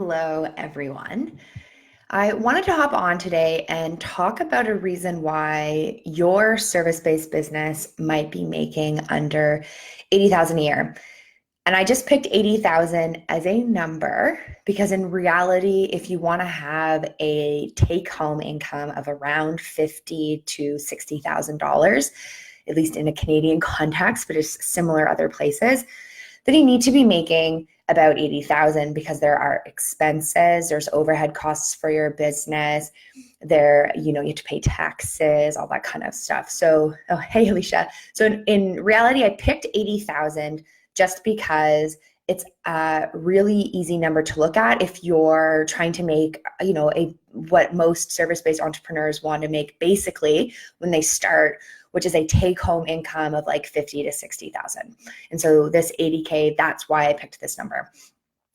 Hello, everyone. I wanted to hop on today and talk about a reason why your service-based business might be making under 80,000 a year. And I just picked 80,000 as a number because in reality, if you want to have a take-home income of around 50 to $60,000, at least in a Canadian context, but it's similar other places, then you need to be making about 80,000 because there are expenses, there's overhead costs for your business, you have to pay taxes, all that kind of stuff. So, oh, hey, Alicia. So in reality, I picked 80,000 just because it's a really easy number to look at if you're trying to make, what most service-based entrepreneurs want to make basically when they start, which is a take-home income of like 50 to 60,000. And so this 80K, that's why I picked this number.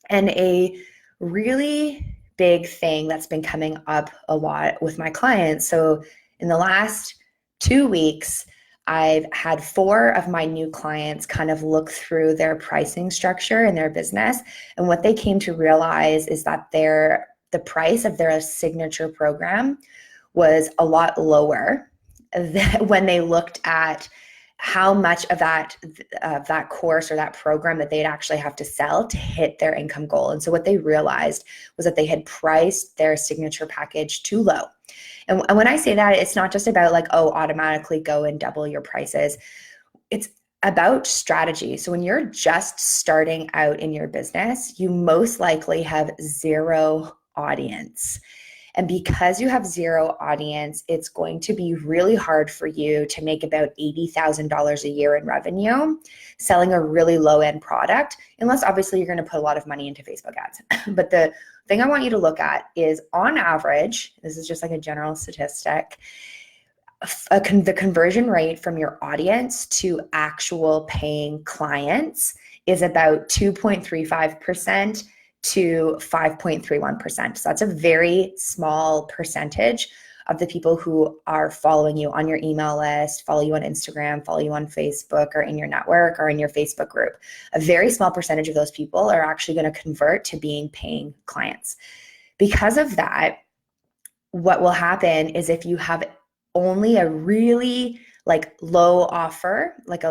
And a really big thing that's been coming up a lot with my clients. So in the last 2 weeks, I've had 4 of my new clients kind of look through their pricing structure in their business. And what they came to realize is that the price of their signature program was a lot lower when they looked at how much of that course or that program that they'd actually have to sell to hit their income goal. And so what they realized was that they had priced their signature package too low. And when I say that, it's not just about like, oh, automatically go and double your prices. It's about strategy. So when you're just starting out in your business, you most likely have zero audience. And because you have zero audience, it's going to be really hard for you to make about $80,000 a year in revenue selling a really low end product, unless obviously you're going to put a lot of money into Facebook ads. But the thing I want you to look at is on average, this is just like a general statistic, the conversion rate from your audience to actual paying clients is about 2.35% to 5.31%. So that's a very small percentage of the people who are following you on your email list, follow you on Instagram, follow you on Facebook, or in your network or in your Facebook group. A very small percentage of those people are actually going to convert to being paying clients. Because of that, what will happen is if you have only a really like low offer, like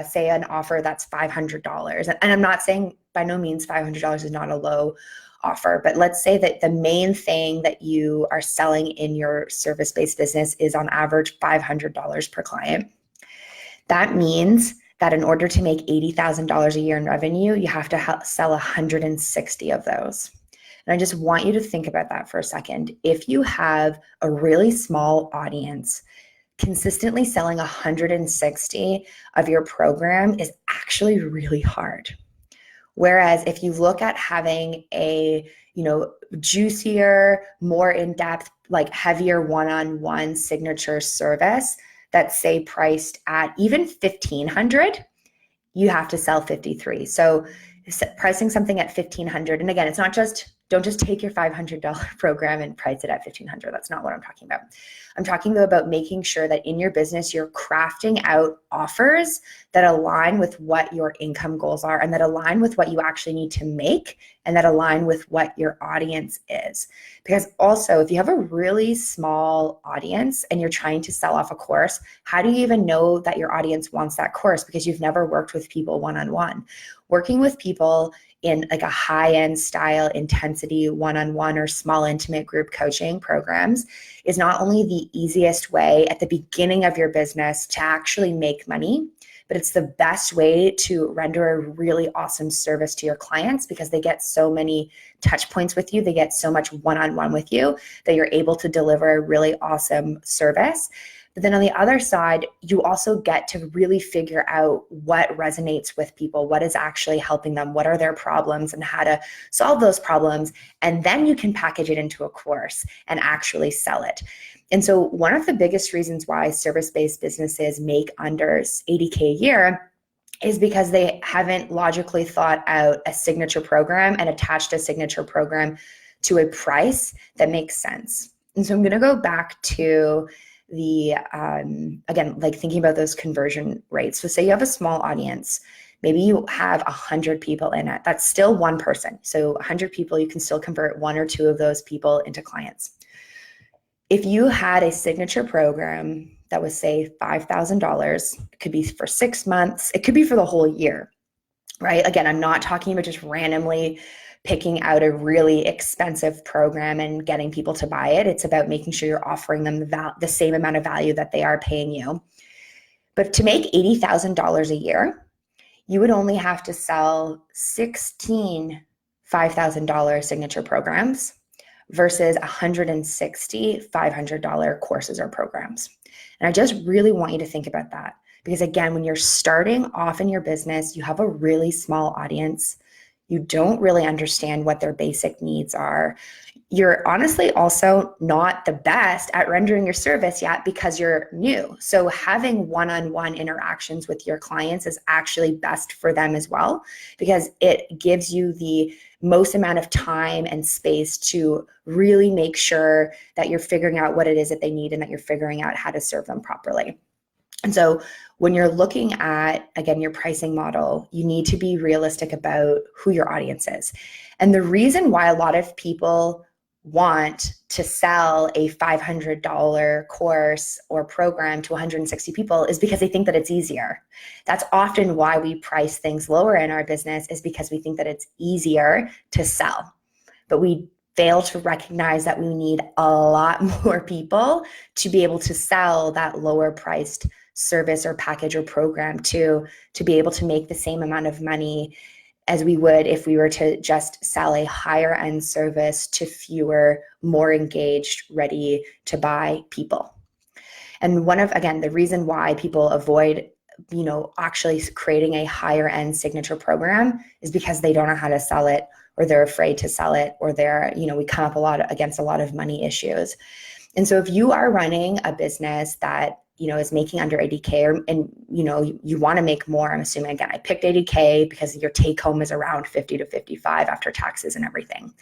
say an offer that's $500. And I'm not saying by no means $500 is not a low offer, but let's say that the main thing that you are selling in your service-based business is on average $500 per client. That means that in order to make $80,000 a year in revenue, you have to sell 160 of those. And I just want you to think about that for a second. If you have a really small audience, consistently selling 160 of your program is actually really hard. Whereas if you look at having a, juicier, more in-depth, like heavier one-on-one signature service that's say priced at even 1,500, you have to sell 53. So pricing something at 1,500, and again, it's not just, don't just take your $500 program and price it at 1,500. That's not what I'm talking about. I'm talking about making sure that in your business, you're crafting out offers that align with what your income goals are and that align with what you actually need to make and that align with what your audience is. Because also, if you have a really small audience and you're trying to sell off a course, how do you even know that your audience wants that course? Because you've never worked with people one-on-one. Working with people in like a high-end style intensity one-on-one or small intimate group coaching programs is not only the easiest way at the beginning of your business to actually make money, but it's the best way to render a really awesome service to your clients because they get so many touch points with you, they get so much one-on-one with you that you're able to deliver a really awesome service. But then on the other side, you also get to really figure out what resonates with people, what is actually helping them, what are their problems, and how to solve those problems. And then you can package it into a course and actually sell it. And so one of the biggest reasons why service-based businesses make under 80K a year is because they haven't logically thought out a signature program and attached a signature program to a price that makes sense. And so I'm going to go back to again, like thinking about those conversion rates. So say you have a small audience. Maybe you have 100 people in it. That's still one person. So 100 people, you can still convert one or two of those people into clients. If you had a signature program that was, say, $5,000, it could be for 6 months, it could be for the whole year, right? Again, I'm not talking about just randomly picking out a really expensive program and getting people to buy it. It's about making sure you're offering them the same amount of value that they are paying you. But to make $80,000 a year, you would only have to sell 16 $5,000 signature programs versus 160 $500 courses or programs. And I just really want you to think about that. Because again, when you're starting off in your business, you have a really small audience. You don't really understand what their basic needs are. You're honestly also not the best at rendering your service yet because you're new. So having one-on-one interactions with your clients is actually best for them as well, because it gives you the most amount of time and space to really make sure that you're figuring out what it is that they need and that you're figuring out how to serve them properly. And so when you're looking at, again, your pricing model, you need to be realistic about who your audience is. And the reason why a lot of people want to sell a $500 course or program to 160 people is because they think that it's easier. That's often why we price things lower in our business, is because we think that it's easier to sell. But we fail to recognize that we need a lot more people to be able to sell that lower priced service or package or program to be able to make the same amount of money as we would if we were to just sell a higher end service to fewer, more engaged, ready to buy people. And again, the reason why people avoid, actually creating a higher end signature program is because they don't know how to sell it, or they're afraid to sell it, or we come up against a lot of money issues. And so if you are running a business that is making under 80K, and you want to make more, I'm assuming, again, I picked 80K because your take home is around 50 to 55 after taxes and everything.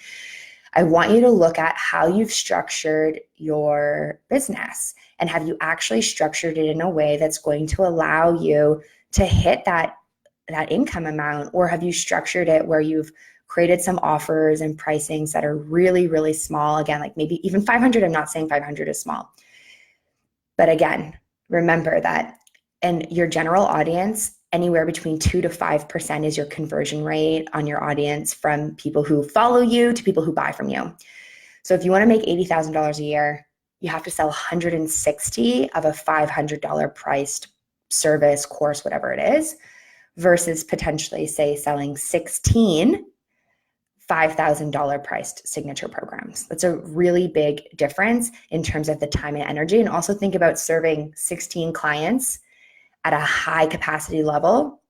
I want you to look at how you've structured your business, and have you actually structured it in a way that's going to allow you to hit that income amount, or have you structured it where you've created some offers and pricings that are really, really small? Again, like maybe even 500. I'm not saying 500 is small. But again, remember that in your general audience, anywhere between 2 to 5% is your conversion rate on your audience, from people who follow you to people who buy from you. So if you want to make $80,000 a year, you have to sell 160 of a $500 priced service, course, whatever it is, versus potentially, say, selling 16 $5,000 priced signature programs. That's a really big difference in terms of the time and energy. And also think about serving 16 clients at a high capacity level.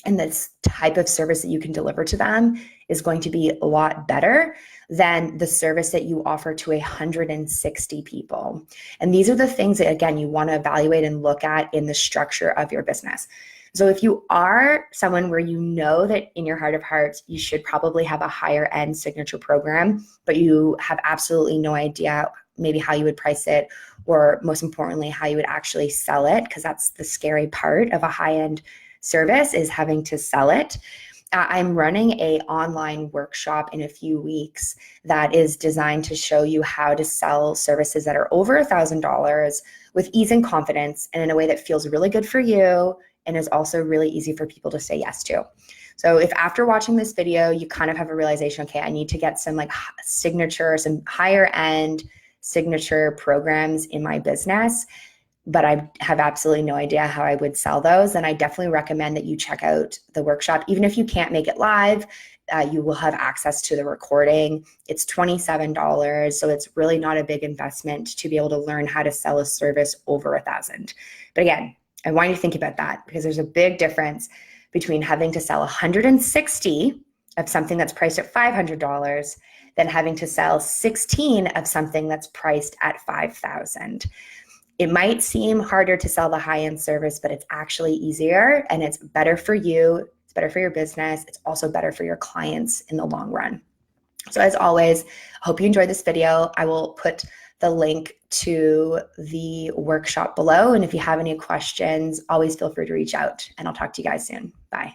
And this type of service that you can deliver to them is going to be a lot better than the service that you offer to 160 people. And these are the things that, again, you want to evaluate and look at in the structure of your business. So if you are someone where you know that in your heart of hearts, you should probably have a higher end signature program, but you have absolutely no idea maybe how you would price it, or most importantly, how you would actually sell it, because that's the scary part of a high end service, is having to sell it. I'm running an online workshop in a few weeks that is designed to show you how to sell services that are over $1,000 with ease and confidence, and in a way that feels really good for you and is also really easy for people to say yes to. So if after watching this video, you kind of have a realization, okay, I need to get some some higher end signature programs in my business, but I have absolutely no idea how I would sell those, then I definitely recommend that you check out the workshop. Even if you can't make it live, you will have access to the recording. It's $27, so it's really not a big investment to be able to learn how to sell a service over $1,000. But again, I want you to think about that, because there's a big difference between having to sell 160 of something that's priced at $500 than having to sell 16 of something that's priced at $5,000. It might seem harder to sell the high-end service, but it's actually easier, and it's better for you. It's better for your business. It's also better for your clients in the long run. So as always, I hope you enjoyed this video. I will put the link to the workshop below. And if you have any questions, always feel free to reach out, and I'll talk to you guys soon. Bye.